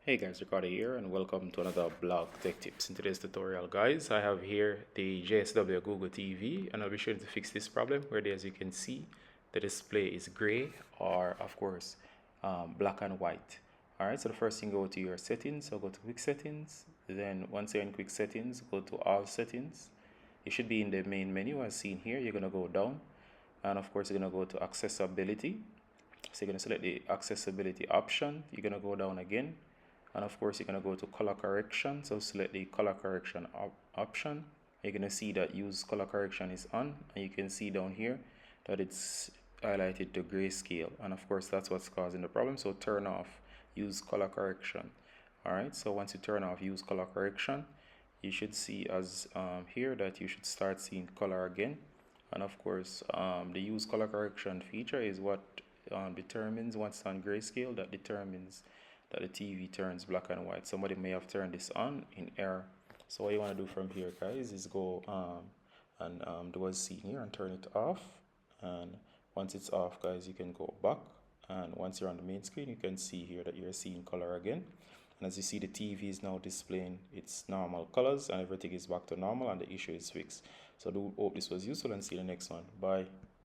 Hey guys, Ricardo here and welcome to another blog tech tips. In today's tutorial guys, I have here the JSW Google TV and I'll be showing to fix this problem where as you can see the display is gray or of course black and white. Alright, so the first thing, go to your settings, so go to quick settings, then once you're in quick settings, go to all settings. You should be in the main menu as seen here. You're going to go down and of course you're going to go to accessibility. So you're going to select the accessibility option. You're going to go down again and of course you're going to go to color correction, so select the color correction option. You're going to see that use color correction is on and you can see down here that it's highlighted to grayscale, and of course that's what's causing the problem. So turn off use color correction. Alright, so once you turn off use color correction, you should see as here that you should start seeing color again. And of course the use color correction feature is what determines, once it's on grayscale, that determines that the TV turns black and white. Somebody may have turned this on in error. So what you want to do from here guys is go and do as seen here and turn it off, and once it's off guys you can go back, and once you're on the main screen you can see here that you're seeing color again. And as you see, the TV is now displaying its normal colors and everything is back to normal and the issue is fixed. So do hope this was useful and see you in the next one. Bye.